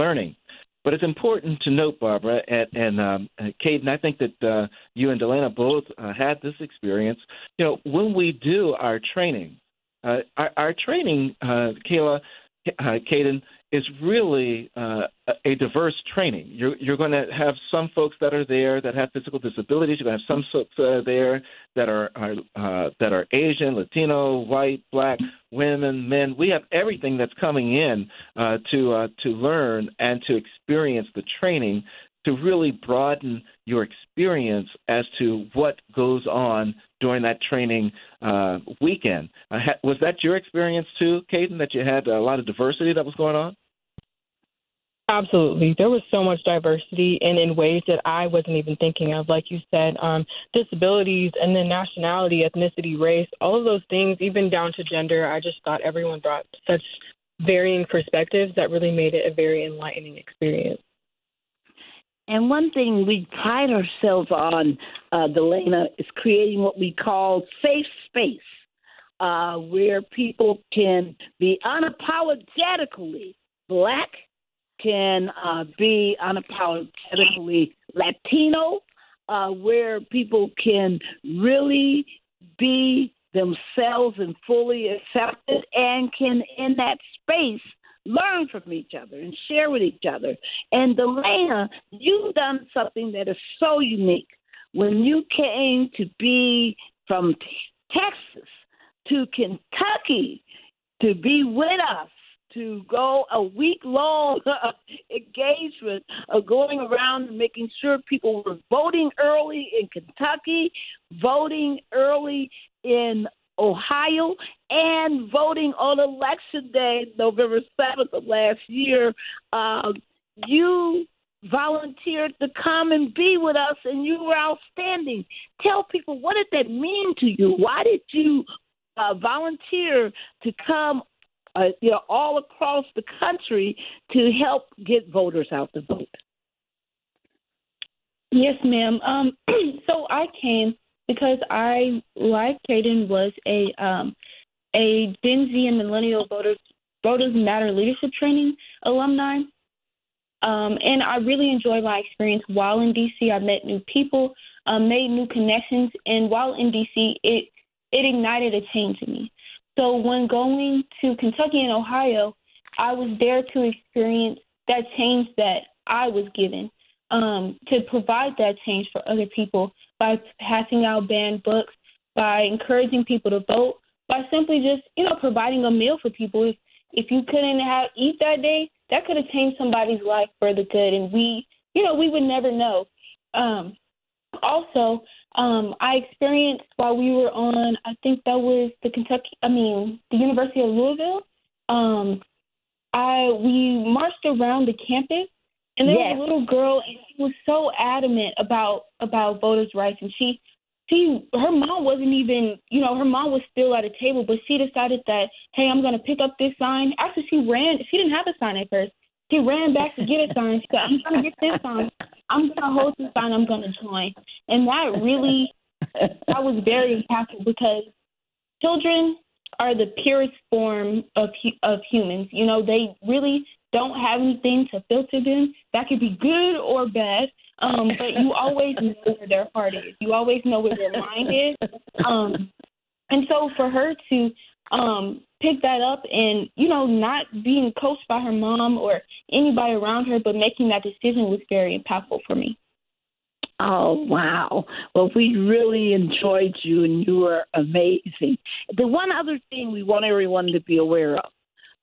learning. But it's important to note, Barbara and Kayden, I think that you and Dy'Lana both had this experience. When we do our training, our training, Kayden, is really a diverse training. You're going to have some folks that are there that have physical disabilities. You're going to have some folks there that are Asian, Latino, white, black, women, men. We have everything that's coming in to learn and to experience the training to really broaden your experience as to what goes on during that training weekend. Was that your experience too, Kayden, that you had a lot of diversity that was going on? Absolutely. There was so much diversity and in ways that I wasn't even thinking of. Like you said, disabilities and then nationality, ethnicity, race, all of those things, even down to gender. I just thought everyone brought such varying perspectives that really made it a very enlightening experience. And one thing we pride ourselves on, Dy'Lana, is creating what we call safe space, where people can be unapologetically Black, can be unapologetically Latino, where people can really be themselves and fully accepted and can, in that space, learn from each other and share with each other. And Dy'Lana, you've done something that is so unique. When you came to be from Texas to Kentucky to be with us, to go a week-long engagement of going around and making sure people were voting early in Kentucky, voting early in Ohio, and voting on Election Day, November 7th of last year. You volunteered to come and be with us, and you were outstanding. Tell people, what did that mean to you? Why did you volunteer to come all across the country to help get voters out to vote? Yes, ma'am. So I came because I, like Kayden, was a Gen Z and Millennial Voters Matter Leadership Training alumni. And I really enjoyed my experience while in D.C. I met new people, made new connections, and while in D.C., it ignited a change in me. So when going to Kentucky and Ohio, I was there to experience that change that I was given, to provide that change for other people by passing out banned books, by encouraging people to vote, by simply just, providing a meal for people. If you couldn't eat that day, that could have changed somebody's life for the good, and we would never know. Also, I experienced while we were on, I think that was the University of Louisville. We marched around the campus, and there was a little girl, and she was so adamant about voters' rights, and her mom wasn't even, her mom was still at a table, but she decided that, hey, I'm going to pick up this sign. Actually, she didn't have a sign at first. She ran back to get a sign. She said, I'm going to get this sign. I'm going to hold this sign. I'm going to join. And that really, that was very impactful because children are the purest form of humans. They really don't have anything to filter them. That could be good or bad, but you always know where their heart is. You always know where their mind is. And so for her to pick that up and, not being coached by her mom or anybody around her, but making that decision was very impactful for me. Oh, wow. Well, we really enjoyed you, and you were amazing. The one other thing we want everyone to be aware of,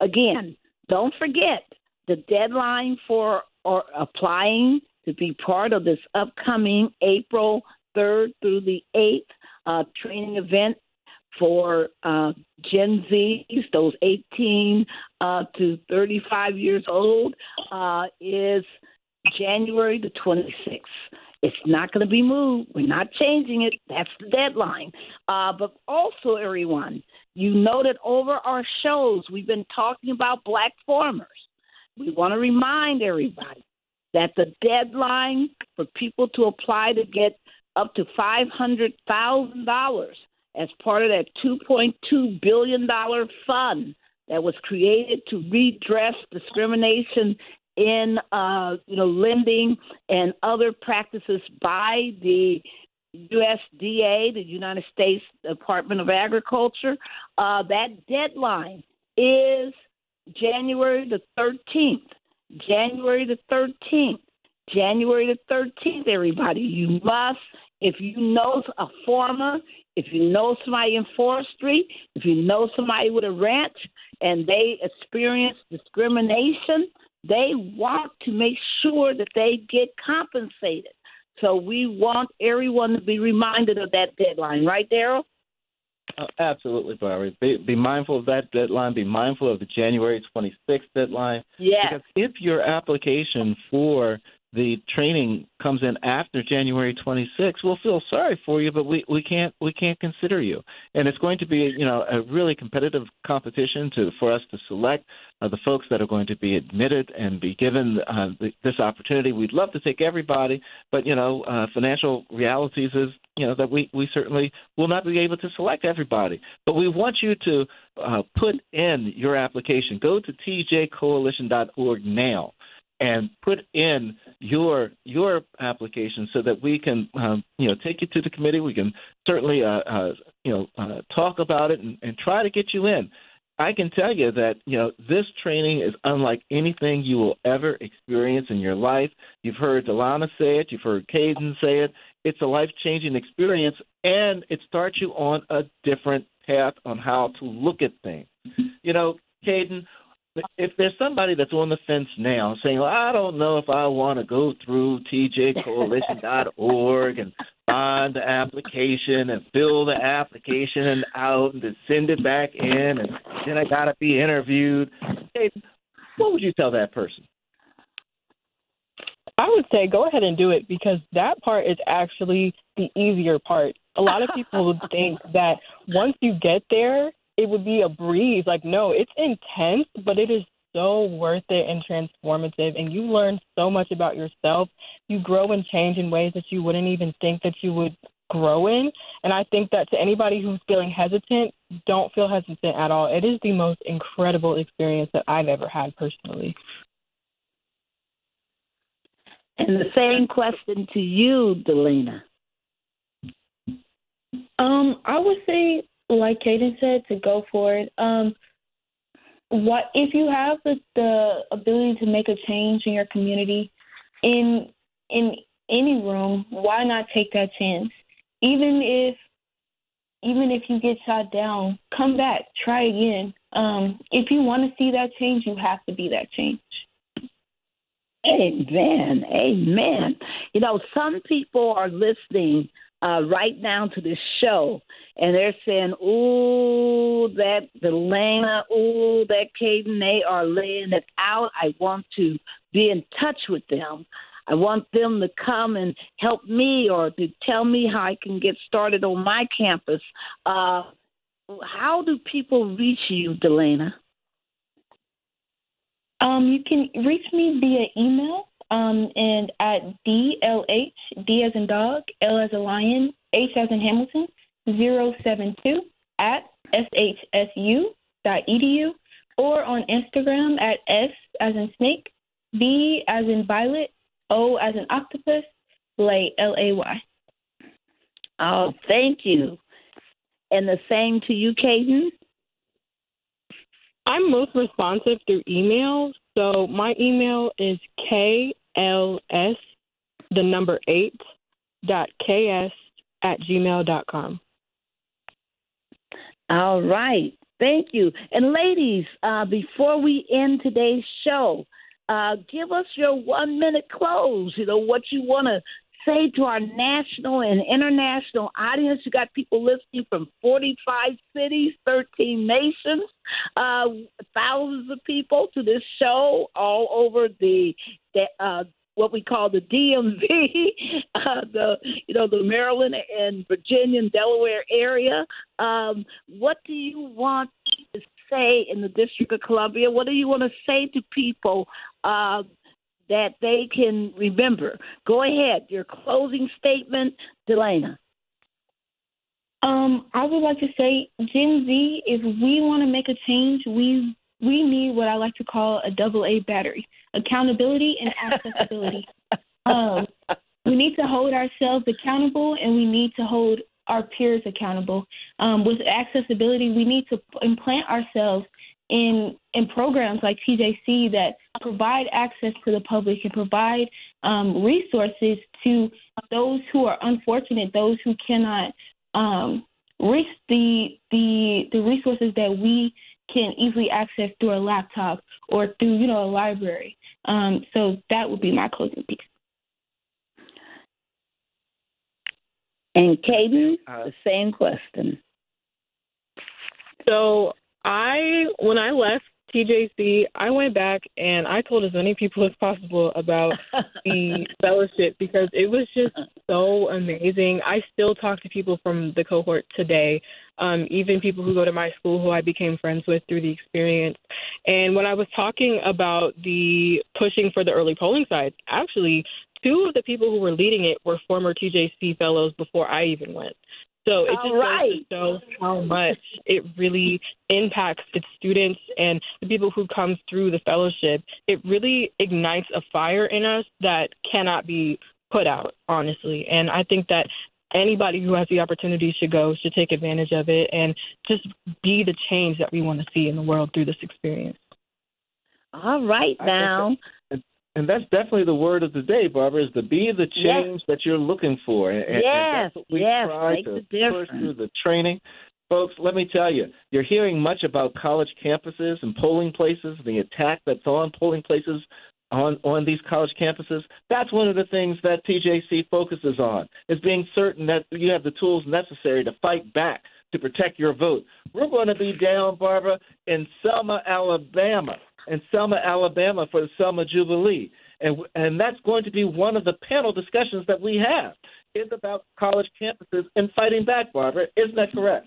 again, don't forget the deadline for applying to be part of this upcoming April 3rd through the 8th training event for Gen Zs, those 18 to 35 years old, is January the 26th. It's not going to be moved. We're not changing it. That's the deadline. But also, everyone, you know that over our shows, we've been talking about Black farmers. We want to remind everybody that the deadline for people to apply to get up to $500,000 as part of that $2.2 billion fund that was created to redress discrimination in lending and other practices by the USDA, the United States Department of Agriculture. That deadline is January the 13th. January the 13th. January the 13th, everybody. You must, if you know a farmer, if you know somebody in forestry, if you know somebody with a ranch and they experience discrimination, they want to make sure that they get compensated. So we want everyone to be reminded of that deadline. Right, Daryl? Absolutely, Barbara. Be mindful of that deadline. Be mindful of the January 26th deadline. Yes. Because if your application for the training comes in after January 26th, we'll feel sorry for you, but we can't consider you. And it's going to be a really competitive competition for us to select the folks that are going to be admitted and be given this opportunity. We'd love to take everybody, but financial realities is that we certainly will not be able to select everybody. But we want you to put in your application. Go to tjcoalition.org now and put in your application so that we can take you to the committee. We can certainly talk about it and try to get you in. I can tell you that this training is unlike anything you will ever experience in your life. You've heard Dy'Lana say it. You've heard Kayden say it. It's a life-changing experience, and it starts you on a different path on how to look at things. Kayden, if there's somebody that's on the fence now saying, well, I don't know if I want to go through tjcoalition.org and find the application and fill the application and out and then send it back in and then I got to be interviewed, what would you tell that person? I would say go ahead and do it because that part is actually the easier part. A lot of people would think that once you get there, it would be a breeze. Like, no, it's intense, but it is so worth it and transformative. And you learn so much about yourself. You grow and change in ways that you wouldn't even think that you would grow in. And I think that to anybody who's feeling hesitant, don't feel hesitant at all. It is the most incredible experience that I've ever had personally. And the same question to you, Dy'Lana. I would say, like Kayden said, to go for it. What if you have the ability to make a change in your community in any room? Why not take that chance? Even if you get shot down, come back, try again. If you want to see that change, you have to be that change. Amen. Amen. Some people are listening right now to this show, and they're saying, ooh, that Dy'Lana, ooh, that Kayden, they are laying it out. I want to be in touch with them. I want them to come and help me or to tell me how I can get started on my campus. How do people reach you, Dy'Lana? You can reach me via email and at DLH, D as in dog, L as in lion, H as in Hamilton, 072 at shsu.edu, or on Instagram at S as in snake, B as in violet, O as in octopus, Lay, L-A-Y. Oh, thank you. And the same to you, Kayden? I'm most responsive through email. So my email is KLS8.ks@gmail.com. All right. Thank you. And ladies, before we end today's show, give us your 1-minute close, what you want to say to our national and international audience. You got people listening from 45 cities, 13 nations, thousands of people to this show all over the what we call the DMV, the Maryland and Virginia and Delaware area. What do you want to say in the District of Columbia? What do you want to say to people that they can remember? Go ahead, your closing statement, Dy'Lana. I would like to say, Gen Z, if we want to make a change, we we need what I like to call a AA battery: accountability and accessibility. We need to hold ourselves accountable, and we need to hold our peers accountable. With accessibility, we need to implant ourselves in programs like TJC that provide access to the public and provide resources to those who are unfortunate, those who cannot reach the resources that we can easily access through a laptop or through, a library. So that would be my closing piece. And Kayden, the same question. So when I left TJC, I went back and I told as many people as possible about the fellowship because it was just so amazing. I still talk to people from the cohort today, even people who go to my school who I became friends with through the experience. And when I was talking about the pushing for the early polling side, actually, 2 of the people who were leading it were former TJC fellows before I even went. So it just goes to show how much it really impacts its students and the people who come through the fellowship. It really ignites a fire in us that cannot be put out, honestly. And I think that anybody who has the opportunity should take advantage of it and just be the change that we want to see in the world through this experience. All right, now. And that's definitely the word of the day, Barbara, is to be the change that you're looking for. And that's what we try to push through the training. Folks, let me tell you, you're hearing much about college campuses and polling places, the attack that's on polling places on these college campuses. That's one of the things that TJC focuses on, is being certain that you have the tools necessary to fight back, to protect your vote. We're going to be down, Barbara, in Selma, Alabama. For the Selma Jubilee. And that's going to be one of the panel discussions that we have, is about college campuses and fighting back, Barbara. Isn't that correct?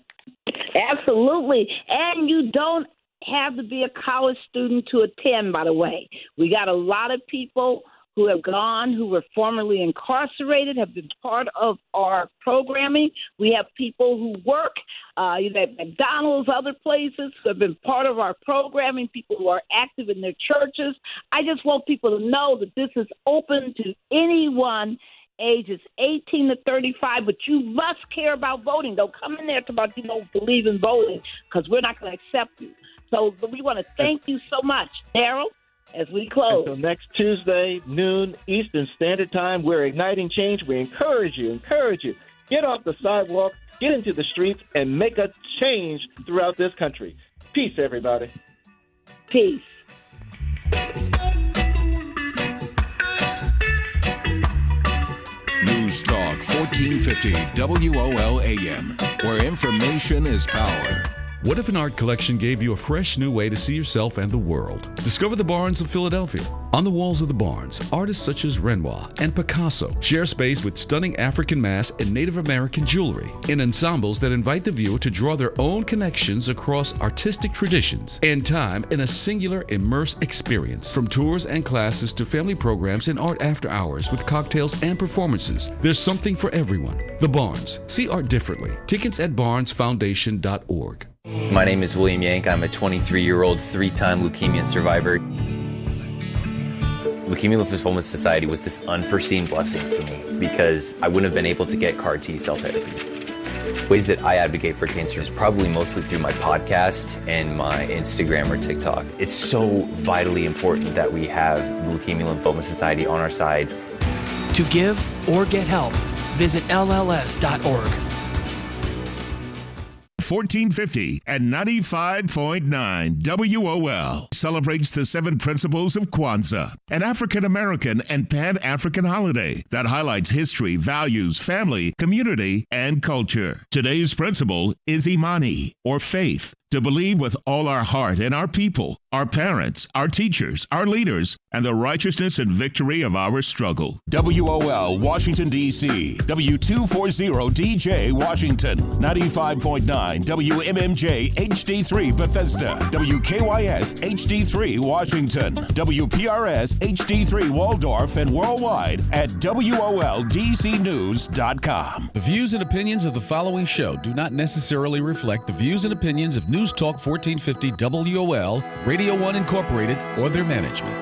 Absolutely. And you don't have to be a college student to attend, by the way. We got a lot of people who have gone, who were formerly incarcerated, have been part of our programming. We have people who work at McDonald's, other places, who have been part of our programming, people who are active in their churches. I just want people to know that this is open to anyone ages 18 to 35, but you must care about voting. Don't come in there about you don't believe in voting, because we're not going to accept you. So we want to thank you so much. Daryl? As we close. Until next Tuesday, noon Eastern Standard Time, we're igniting change. We encourage you. Get off the sidewalk, get into the streets, and make a change throughout this country. Peace, everybody. Peace. News Talk 1450 WOL AM, where information is power. What if an art collection gave you a fresh new way to see yourself and the world? Discover the Barns of Philadelphia. On the walls of the Barns, artists such as Renoir and Picasso share space with stunning African mass and Native American jewelry in ensembles that invite the viewer to draw their own connections across artistic traditions and time in a singular immersive experience. From tours and classes to family programs and art after hours with cocktails and performances, there's something for everyone. The Barns. See art differently. Tickets at barnesfoundation.org. My name is William Yank. I'm a 23-year-old, 3-time leukemia survivor. Leukemia Lymphoma Society was this unforeseen blessing for me because I wouldn't have been able to get CAR T-cell therapy. Ways that I advocate for cancer is probably mostly through my podcast and my Instagram or TikTok. It's so vitally important that we have the Leukemia Lymphoma Society on our side. To give or get help, visit LLS.org. 1450 and 95.9 WOL celebrates the 7 principles of Kwanzaa, an African-American and Pan-African holiday that highlights history, values, family, community, and culture. Today's principle is Imani, or faith, to believe with all our heart in our people, our parents, our teachers, our leaders, and the righteousness and victory of our struggle. WOL, Washington, D.C. W240DJ, Washington. 95.9 WMMJ, HD3, Bethesda. WKYS, HD3, Washington. WPRS, HD3, Waldorf, and worldwide at WOLDCnews.com. The views and opinions of the following show do not necessarily reflect the views and opinions of News News Talk 1450 WOL, Radio 1 Incorporated, or their management.